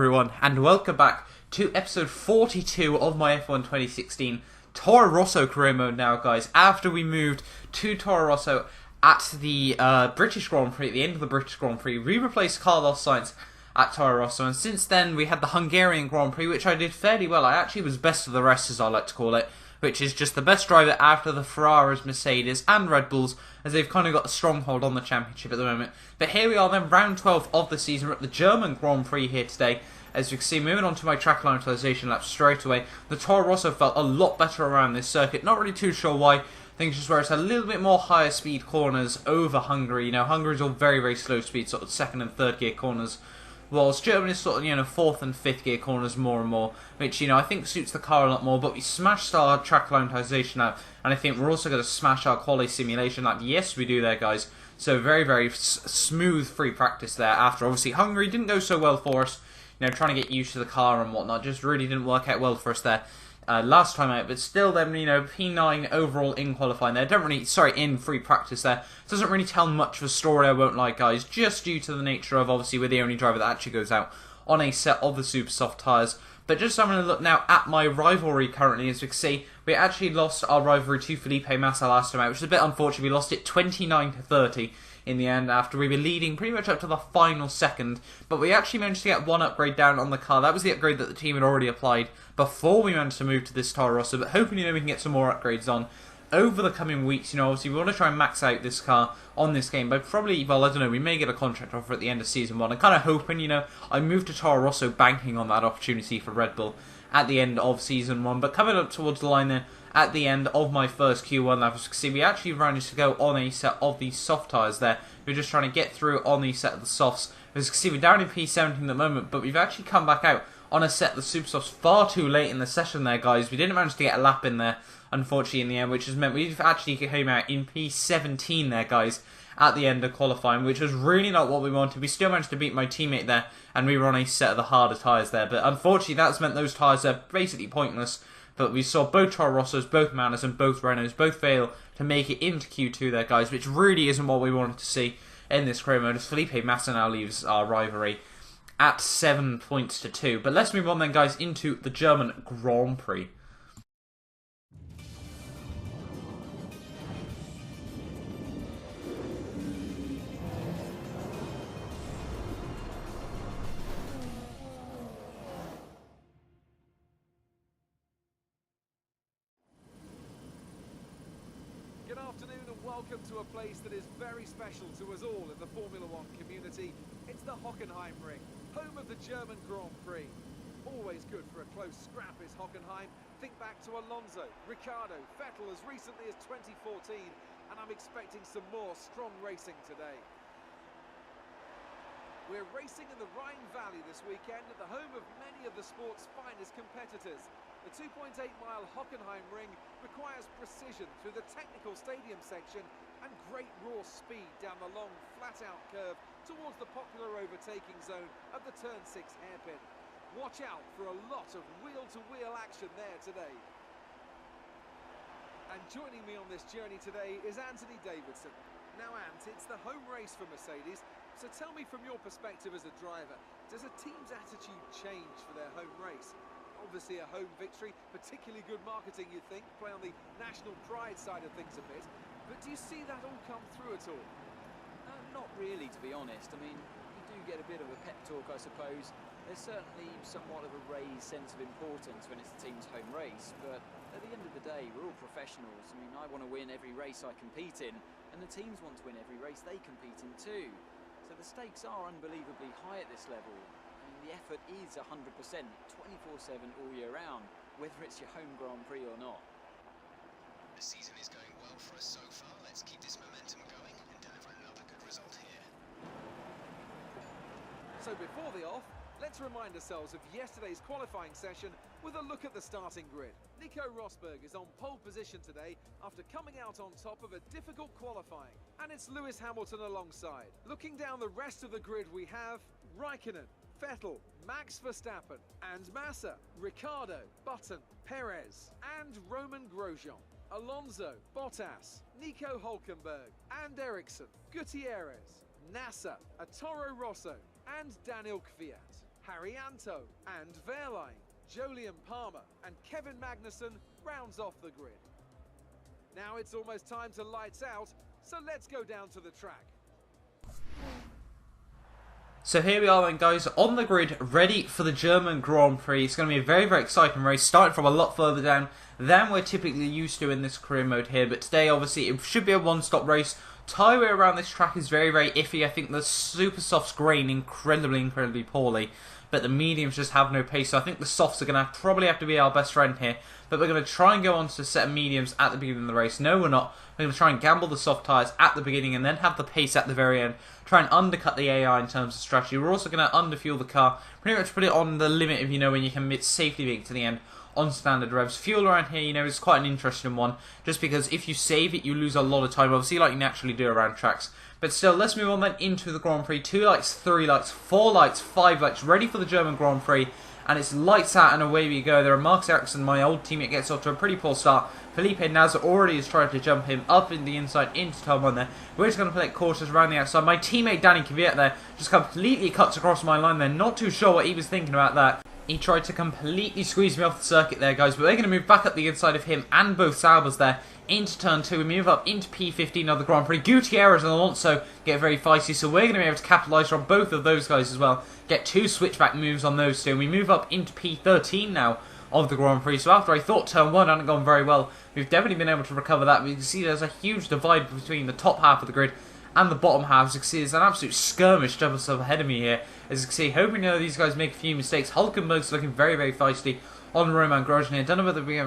everyone, and welcome back to episode 42 of my F1 2016 Toro Rosso career mode now, guys. After we moved to Toro Rosso at the British Grand Prix, at the end of the British Grand Prix, we replaced Carlos Sainz at Toro Rosso, and since then we had the Hungarian Grand Prix, which I did fairly well. I actually was best of the rest, as I like to call it, which is just the best driver after the Ferraris, Mercedes and Red Bulls, as they've kind of got a stronghold on the championship at the moment. But here we are then, round 12 of the season. We're at the German Grand Prix here today. As you can see, moving on to my track line utilization lap straight away. The Toro Rosso felt a lot better around this circuit. Not really too sure why. I think it's just where it's a little bit more higher speed corners over Hungary. You know, Hungary's all very, very slow speed, sort of second and third gear corners. Whilst Germany's sort of, you know, fourth and fifth gear corners more and more, which, you know, I think suits the car a lot more. But we smashed our track acclimatization lap, and I think we're also going to smash our quali simulation lap. Yes, we do there, guys. So very, very smooth free practice there. After obviously Hungary didn't go so well for us, you know, trying to get used to the car and whatnot, just really didn't work out well for us there. Last time out, but still then, you know, P9 overall in qualifying there. In free practice there. Doesn't really tell much of a story, I won't lie, guys, just due to the nature of, obviously, we're the only driver that actually goes out on a set of the super soft tyres. But just having a look now at my rivalry currently, as we can see, we actually lost our rivalry to Felipe Massa last time out, which is a bit unfortunate. We lost it 29-30 in the end after we were leading pretty much up to the final second. But we actually managed to get one upgrade down on the car. That was the upgrade that the team had already applied before we managed to move to this Toro Rosso. But hoping, you know, we can get some more upgrades on over the coming weeks. You know, obviously we want to try and max out this car on this game, but probably, well, I don't know, we may get a contract offer at the end of Season 1. I'm kind of hoping, you know, I moved to Toro Rosso banking on that opportunity for Red Bull at the end of Season 1. But coming up towards the line there, at the end of my first Q1 lap, as you can see, we actually managed to go on a set of the soft tyres there. We're just trying to get through on the set of the softs. As you can see, we're down in P17 at the moment, but we've actually come back out on a set of the super softs far too late in the session there, guys. We didn't manage to get a lap in there, unfortunately, in the end, which has meant we've actually came out in P17 there, guys, at the end of qualifying, which was really not what we wanted. We still managed to beat my teammate there, and we were on a set of the harder tyres there. But unfortunately, that's meant those tyres are basically pointless. But we saw both Toro Rossos, both Manas, and both Renaults both fail to make it into Q2 there, guys, which really isn't what we wanted to see in this career mode, as Felipe Massa now leaves our rivalry at 7 points to 2. But let's move on then, guys, into the German Grand Prix. Good afternoon and welcome to a place that is very special to us all in the Formula One community. It's the Hockenheim Ring, home of the German Grand Prix. Always good for a close scrap is Hockenheim. Think back to Alonso, Ricciardo, Vettel as recently as 2014, and I'm expecting some more strong racing today. We're racing in the Rhine Valley this weekend at the home of many of the sport's finest competitors. The 2.8-mile Hockenheim Ring requires precision through the technical stadium section and great raw speed down the long, flat-out curve towards the popular overtaking zone of the Turn 6 hairpin. Watch out for a lot of wheel-to-wheel action there today. And joining me on this journey today is Anthony Davidson. Now, Ant, it's the home race for Mercedes, so tell me from your perspective as a driver, does a team's attitude change for their home race? Obviously a home victory, particularly good marketing, you think, play on the national pride side of things a bit, but do you see that all come through at all? Not really, to be honest. I mean, you do get a bit of a pep talk, I suppose. There's certainly somewhat of a raised sense of importance when it's the team's home race, but at the end of the day, we're all professionals. I mean, I want to win every race I compete in, and the teams want to win every race they compete in too. So the stakes are unbelievably high at this level. The effort is 100%, 24/7 all year round, whether it's your home Grand Prix or not. The season is going well for us so far. Let's keep this momentum going and deliver another good result here. So before the off, let's remind ourselves of yesterday's qualifying session with a look at the starting grid. Nico Rosberg is on pole position today after coming out on top of a difficult qualifying. And it's Lewis Hamilton alongside. Looking down the rest of the grid, we have Raikkonen, Vettel, Max Verstappen, and Massa, Ricciardo, Button, Perez, and Roman Grosjean, Alonso, Bottas, Nico Hülkenberg, and Ericsson, Gutierrez, Nasser, a Toro Rosso, and Daniel Kvyat. Harrianto and Wehrlein, Jolyon Palmer and Kevin Magnussen rounds off the grid. Now it's almost time to lights out, so let's go down to the track. So here we are then, guys, on the grid, ready for the German Grand Prix. It's going to be a very, very exciting race, starting from a lot further down than we're typically used to in this career mode here. But today, obviously, it should be a one-stop race. Tyre around this track is very, very iffy. I think the super softs grain incredibly poorly, but the mediums just have no pace. So I think the softs are going to probably have to be our best friend here. But we're going to try and go on to a set of mediums at the beginning of the race. No, we're not. We're going to try and gamble the soft tyres at the beginning and then have the pace at the very end. Try and undercut the AI in terms of strategy. We're also going to underfuel the car. Pretty much put it on the limit of, when you can safely make it to the end on standard revs. Fuel around here, is quite an interesting one. Just because if you save it, you lose a lot of time. Obviously, like you naturally do around tracks. But still, let's move on then into the Grand Prix. 2 lights, 3 lights, 4 lights, 5 lights. Ready for the German Grand Prix. And it's lights out and away we go. There are Marcus Ericsson, my old teammate, gets off to a pretty poor start. Felipe Nasr already is trying to jump him up in the inside into turn 1 there. We're just going to play it cautious around the outside. My teammate Danny Kvyat there just completely cuts across my line there. Not too sure what he was thinking about that. He tried to completely squeeze me off the circuit there, guys. But we're going to move back up the inside of him and both Saubers there into turn 2. We move up into P15 of the Grand Prix. Gutierrez and Alonso get very feisty, so we're going to be able to capitalise on both of those guys as well. Get 2 switchback moves on those two. And we move up into P13 now of the Grand Prix. So after I thought turn 1 hadn't gone very well, we've definitely been able to recover that. We can see there's a huge divide between the top half of the grid and the bottom half. As you can see, there's an absolute skirmish just ahead of me here. As you can see, hoping these guys make a few mistakes. Hulkenberg's looking very, very feisty on Roman Grosjean here. Don't know whether we're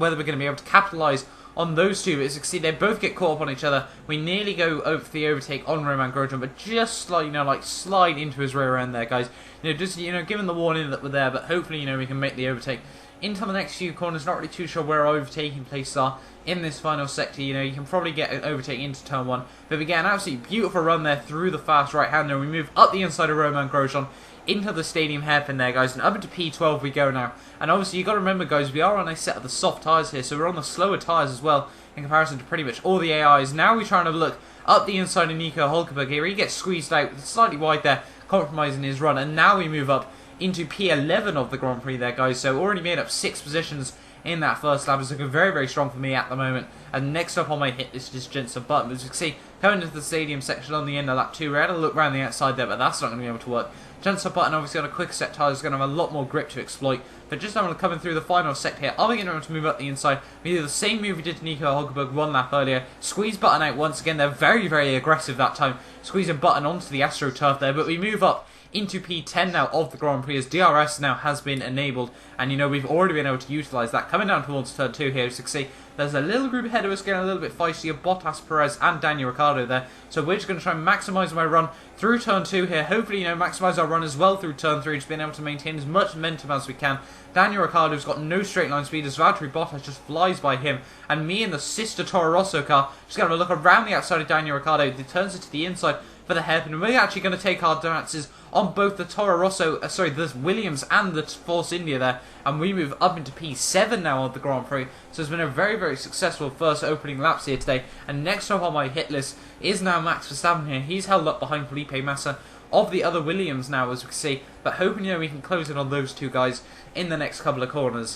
going to be able to capitalise on those two, but as you can see, they both get caught up on each other. We nearly go over the overtake on Roman Grosjean, but just like, slide into his rear end there, guys. Just given the warning that we're there, but hopefully, we can make the overtake into the next few corners. Not really too sure where our overtaking places are in this final sector. You can probably get an overtake into turn 1, but we get an absolutely beautiful run there through the fast right-hander. We move up the inside of Roman Grosjean into the stadium hairpin there, guys, and up into P12 we go now. And obviously, you've got to remember, guys, we are on a set of the soft tyres here, so we're on the slower tyres as well in comparison to pretty much all the AIs. Now we're trying to look up the inside of Nico Hulkenberg here. He gets squeezed out slightly wide there, compromising his run, and now we move up into P11 of the Grand Prix there, guys. So already made up 6 positions in that first lap. It's looking very, very strong for me at the moment. And next up on my hit list is Jensen Button. As you can see, coming into the stadium section on the end of lap 2, we had a look around the outside there, but that's not going to be able to work. Jensen Button obviously on a quick set tyre is going to have a lot more grip to exploit. But just now coming through the final sector here, are we going to be able to move up the inside? We do the same move we did to Nico Hulkenberg 1 lap earlier. Squeeze Button out once again. They're very, very aggressive that time. Squeezing Button onto the AstroTurf there, but we move up into P10 now of the Grand Prix as DRS now has been enabled, and we've already been able to utilise that. Coming down towards turn 2 here, as you can see, there's a little group ahead of us getting a little bit feisty of Bottas, Perez and Daniel Ricciardo there, so we're just going to try and maximise my run through turn 2 here, hopefully maximise our run as well through turn 3, just being able to maintain as much momentum as we can. Daniel Ricciardo's got no straight line speed as Valtteri Bottas just flies by him, and me and the sister Toro Rosso car just going to look around the outside of Daniel Ricciardo. He turns it to the inside for the hairpin, and we're actually going to take our chances on both the Toro Rosso, the Williams and the Force India there, and we move up into P7 now of the Grand Prix. So it's been a very, very successful first opening laps here today, and next up on my hit list is now Max Verstappen here. He's held up behind Felipe Massa of the other Williams now, as we can see, but hoping we can close in on those two guys in the next couple of corners.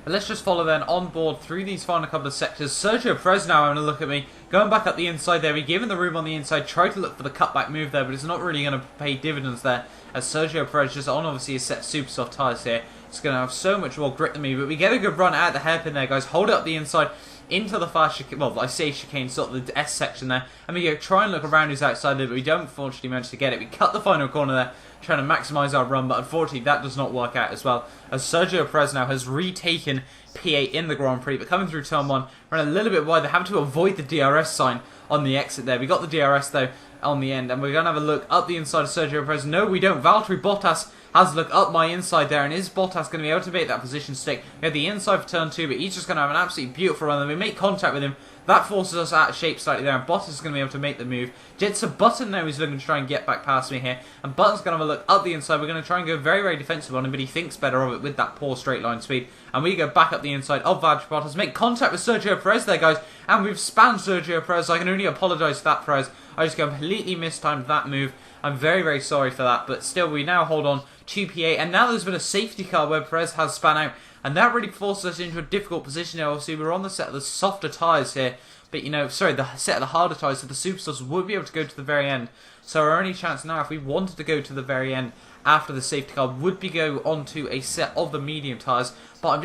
But let's just follow then on board through these final couple of sectors. Sergio Perez now having a look at me, going back up the inside there. We given the room on the inside, tried to look for the cutback move there, but it's not really going to pay dividends there, as Sergio Perez just on obviously a set of super soft tyres here. It's going to have so much more grip than me, but we get a good run at the hairpin there, guys. Hold it up the inside into the fast chicane, well, I say chicane, sort of the S section there, and we go try and look around who's outside there, but we don't unfortunately manage to get it. We cut the final corner there, trying to maximise our run, but unfortunately that does not work out as well, as Sergio Perez now has retaken P8 in the Grand Prix, but coming through turn 1, run a little bit wide. They have to avoid the DRS sign on the exit there. We got the DRS though on the end, and we're going to have a look up the inside of Sergio Perez. No, we don't. Valtteri Bottas has a look up my inside there, and is Bottas going to be able to make that position stick? We have the inside for turn 2, but he's just going to have an absolutely beautiful run, and we make contact with him. That forces us out of shape slightly there, and Bottas is going to be able to make the move. Jensen Button now is looking to try and get back past me here, and Button's going to have a look up the inside. We're going to try and go very, very defensive on him, but he thinks better of it with that poor straight line speed. And we go back up the inside of Valtteri Bottas, make contact with Sergio Perez there, guys, and we've spanned Sergio Perez. I can only apologise for that, Perez. I just completely mistimed that move, I'm very, very sorry for that, but still, we now hold on to P8, and now there's been a safety car where Perez has spun out, and that really forced us into a difficult position here. Obviously, we're on the set of the softer tyres here, but, the set of the harder tyres, so the Superstars would be able to go to the very end. So our only chance now, if we wanted to go to the very end after the safety car, would be go onto a set of the medium tyres. But I've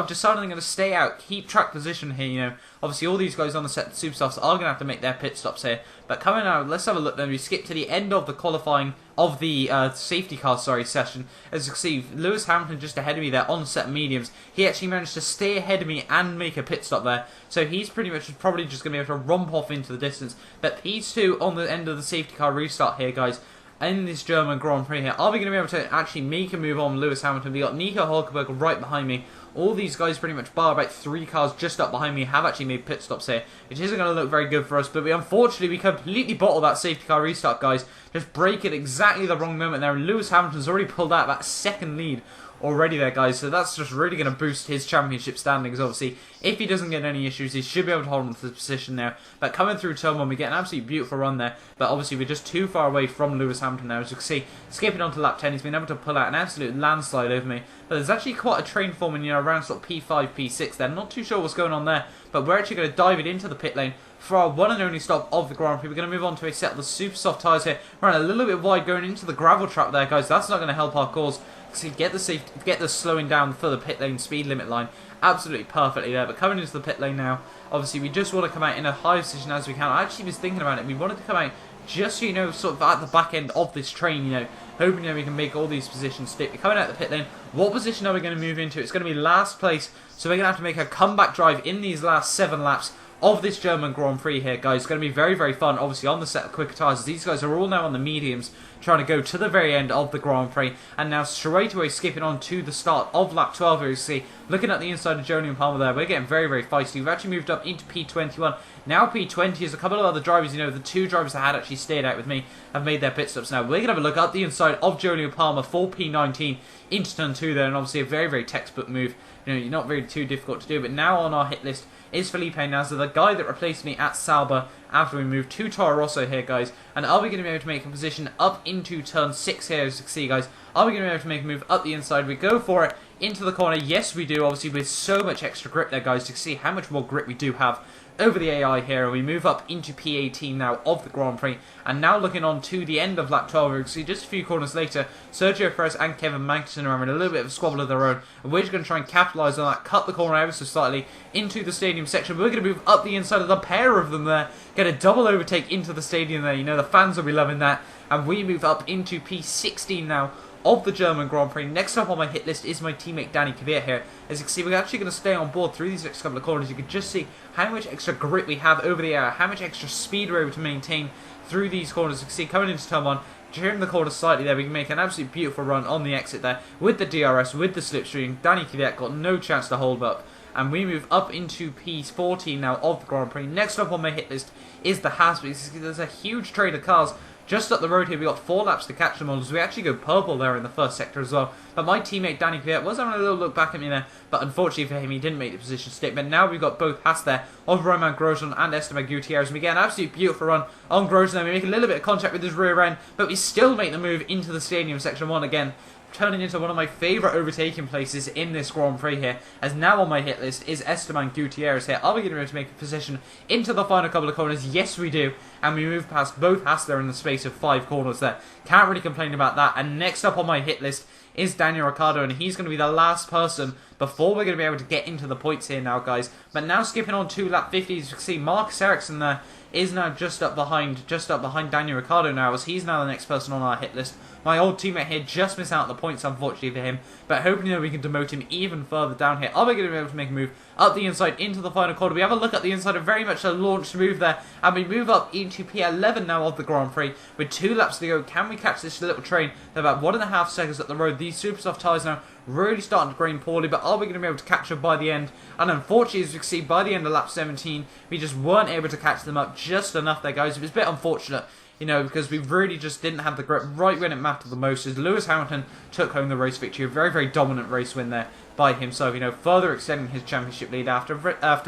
decided I'm going to stay out, keep track position here, Obviously, all these guys on the set, the Superstars, are going to have to make their pit stops here. But coming out, let's have a look then. We skip to the end of the qualifying of the safety car, session. As you can see, Lewis Hamilton just ahead of me there on set mediums. He actually managed to stay ahead of me and make a pit stop there. So he's pretty much probably just going to be able to romp off into the distance. But these two on the end of the safety car restart here, guys, in this German Grand Prix here, are we going to be able to actually make a move on Lewis Hamilton? We got Nico Hulkenberg right behind me. All these guys pretty much, bar about 3 cars just up behind me, have actually made pit stops here, which isn't going to look very good for us. But unfortunately, we completely bottled that safety car restart, guys. Just break it exactly the wrong moment there, and Lewis Hamilton's already pulled out that second lead already there, guys. So that's just really going to boost his championship standings, obviously. If he doesn't get any issues, he should be able to hold on to the position there. But coming through turn 1, we get an absolutely beautiful run there. But obviously, we're just too far away from Lewis Hamilton now. As you can see, skipping on to lap 10, he's been able to pull out an absolute landslide over me. But there's actually quite a train forming, around sort of P5, P6 there. Not too sure what's going on there. But we're actually going to dive it into the pit lane for our one and only stop of the Grand Prix. We're going to move on to a set of the super soft tyres here. We're a little bit wide going into the gravel trap there, guys. That's not going to help our cause. See, get the slowing down for the pit lane speed limit line absolutely perfectly there. But coming into the pit lane now, obviously we just want to come out in a high position as we can. I actually was thinking about it. We wanted to come out just, sort of at the back end of this train, hoping we can make all these positions stick. We're coming out the pit lane. What position are we going to move into? It's going to be last place, so we're going to have to make a comeback drive in these last 7 laps of this German Grand Prix here, guys. It's going to be very, very fun, obviously, on the set of quicker tyres. These guys are all now on the mediums, trying to go to the very end of the Grand Prix. And now straight away skipping on to the start of lap 12 here, you see, looking at the inside of Jolyon Palmer there, we're getting very, very feisty. We've actually moved up into P21. Now P20 is a couple of other drivers, the 2 drivers that had actually stayed out with me have made their pit stops now. We're going to have a look at the inside of Jolyon Palmer for P19 into turn 2 there, and obviously a very, very textbook move. You're not really too difficult to do. But now on our hit list is Felipe Nasr, the guy that replaced me at Sauber after we moved to Toro Rosso here, guys. And are we going to be able to make a position up into turn 6 here, as you can see, guys? Are we going to be able to make a move up the inside? We go for it into the corner. Yes, we do, obviously, with so much extra grip there, guys. You can see how much more grip we do have over the AI here, and we move up into P18 now of the Grand Prix, and now looking on to the end of lap 12, we can see just a few corners later, Sergio Perez and Kevin Magnussen are having a little bit of a squabble of their own, and we're just going to try and capitalise on that, cut the corner ever so slightly into the stadium section. We're going to move up the inside of the pair of them there, get a double overtake into the stadium there, the fans will be loving that, and we move up into P16 now of the German Grand Prix. Next up on my hit list is my teammate Danny Kvyat here. As you can see, we're actually going to stay on board through these next couple of corners. You can just see how much extra grip we have over the air, how much extra speed we're able to maintain through these corners. You can see coming into turn 1, turning the corner slightly there, we can make an absolutely beautiful run on the exit there with the DRS, with the slipstream. Danny Kvyat got no chance to hold up. And we move up into P14 now of the Grand Prix. Next up on my hit list is the Haas. There's a huge trade of cars just up the road here. We got 4 laps to catch them all, as we actually go purple there in the first sector as well. But my teammate Danny Kvyat was having a little look back at me there, but unfortunately for him, he didn't make the position stick. But now we've got both Haas there of Roman Grosjean and Esteban Gutierrez, and we get an absolute beautiful run on Grosjean there. We make a little bit of contact with his rear end, but we still make the move into the stadium section 1 again, turning into one of my favourite overtaking places in this Grand Prix here, as now on my hit list is Esteban Gutierrez here. Are we going to be able to make a position into the final couple of corners? Yes, we do, and we move past both Haas there in the space of 5 corners there. Can't really complain about that. And next up on my hit list is Daniel Ricciardo, and he's going to be the last person before we're going to be able to get into the points here now, guys. But now skipping on to lap 50, as you can see, Marcus Ericsson there is now just up behind Daniel Ricciardo now, as he's now the next person on our hit list. My old teammate here just missed out on the points, unfortunately for him, but hoping that we can demote him even further down here. Are we going to be able to make a move up the inside into the final corner? We have a look at the inside of very much a launched move there, and we move up into P11 now of the Grand Prix with 2 laps to go. Can we catch this little train? They're about 1.5 seconds up the road. These super soft tyres now really starting to grain poorly, but are we going to be able to catch them by the end? And unfortunately, as you can see, by the end of lap 17, we just weren't able to catch them up just enough there, guys. It was a bit unfortunate, because we really just didn't have the grip right when it mattered the most, as Lewis Hamilton took home the race victory. A very, very dominant race win there by himself, further extending his championship lead after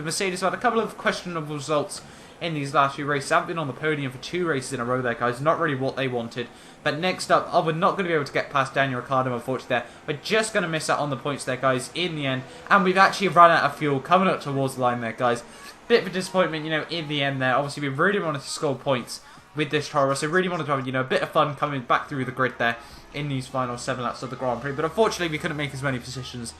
Mercedes had a couple of questionable results in these last few races. Haven't been on the podium for 2 races in a row there, guys. Not really what they wanted. But next up, we're not going to be able to get past Daniel Ricciardo, unfortunately, there. We're just going to miss out on the points there, guys, in the end. And we've actually run out of fuel coming up towards the line there, guys. Bit of a disappointment, you know, in the end there. Obviously, we really wanted to score points with this Toro, so really wanted to have, you know, a bit of fun coming back through the grid there in these final 7 laps of the Grand Prix. But unfortunately, we couldn't make as many positions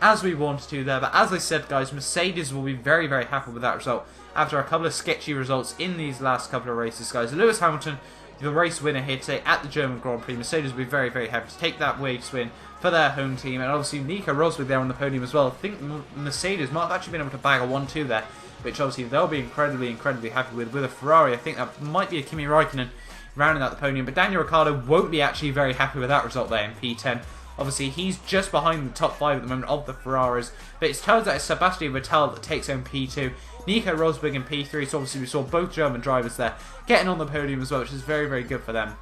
as we wanted to there. But as I said, guys, Mercedes will be very, very happy with that result after a couple of sketchy results in these last couple of races, guys. Lewis Hamilton, the race winner here today at the German Grand Prix. Mercedes will be very, very happy to take that race win for their home team. And obviously, Nico Rosberg there on the podium as well. I think Mercedes might have actually been able to bag a 1-2 there, which obviously they'll be incredibly, incredibly happy with. With a Ferrari, I think that might be a Kimi Raikkonen rounding out the podium. But Daniel Ricciardo won't be actually very happy with that result there in P10. Obviously, he's just behind the top 5 at the moment of the Ferraris. But it turns out it's Sebastian Vettel that takes home P2. Nico Rosberg in P3. So obviously we saw both German drivers there getting on the podium as well, which is very, very good for them.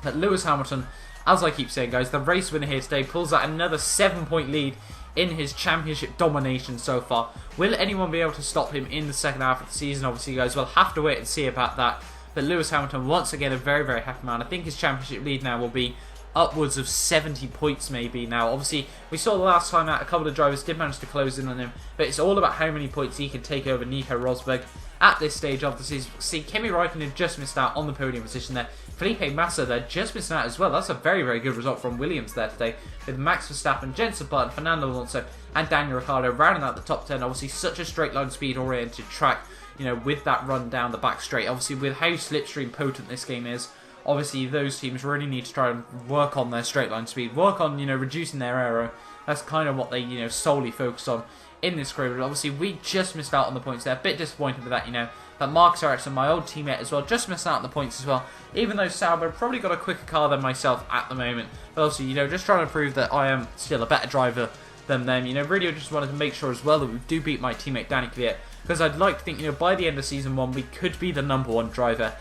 But Lewis Hamilton, as I keep saying, guys, the race winner here today pulls out another 7-point lead in his championship domination so far. Will anyone be able to stop him in the second half of the season? Obviously, guys, we'll have to wait and see about that. But Lewis Hamilton, once again, a very, very happy man. I think his championship lead now will be upwards of 70 points maybe now. Obviously, we saw the last time out a couple of drivers did manage to close in on him, but it's all about how many points he can take over Nico Rosberg at this stage of the season. See, Kimi Raikkonen just missed out on the podium position there. Felipe Massa there just missed out as well. That's a very, very good result from Williams there today, with Max Verstappen, Jenson Button, Fernando Alonso and Daniel Ricciardo rounding out the top 10. Obviously, such a straight line speed oriented track, you know, with that run down the back straight. Obviously, with how slipstream potent this game is, obviously those teams really need to try and work on their straight line speed, work on, you know, reducing their aero. That's kind of what they, you know, solely focus on in this grid. But obviously we just missed out on the points there. A bit disappointed with that, you know. But Marcus Ericsson, my old teammate as well, just missed out on the points as well. Even though Sauber probably got a quicker car than myself at the moment. But obviously, you know, just trying to prove that I am still a better driver than them. You know, really just wanted to make sure as well that we do beat my teammate Danny Kvyat. Because I'd like to think, you know, by the end of Season 1, we could be the #1 driver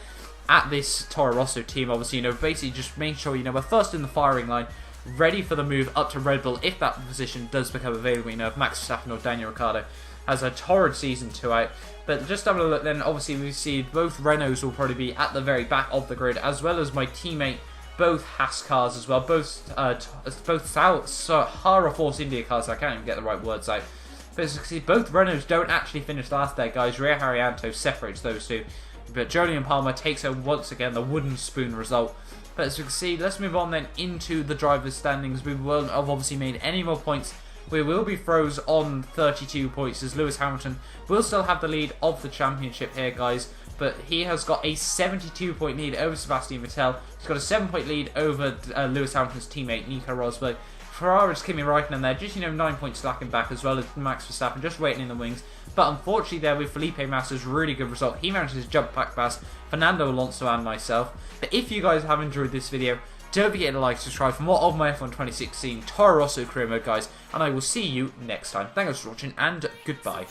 at this Toro Rosso team. Obviously, you know, basically just make sure, you know, we're first in the firing line, ready for the move up to Red Bull if that position does become available, you know, if Max Verstappen or Daniel Ricciardo has a torrid Season 2 out. But just having a look then, obviously we see both Renaults will probably be at the very back of the grid, as well as my teammate, both Haas cars as well, both Sahara Force India cars, I can't even get the right words out. But as you can see, both Renaults don't actually finish last there, guys. Rio Haryanto separates those two. But Jolyon Palmer takes home once again the wooden spoon result. But as you can see, let's move on then into the drivers' standings. We won't have obviously made any more points. We will be froze on 32 points as Lewis Hamilton will still have the lead of the championship here, guys. But he has got a 72-point lead over Sebastian Vettel. He's got a 7-point lead over Lewis Hamilton's teammate Nico Rosberg. Ferrari's Kimi Raikkonen there, just, you know, 9 points slacking back, as well as Max Verstappen just waiting in the wings. But unfortunately there with Felipe Massa's really good result, he manages to jump back past Fernando Alonso and myself. But if you guys have enjoyed this video, don't forget to like, subscribe for more of my F1 2016 Toro Rosso career mode, guys. And I will see you next time. Thanks for watching and goodbye.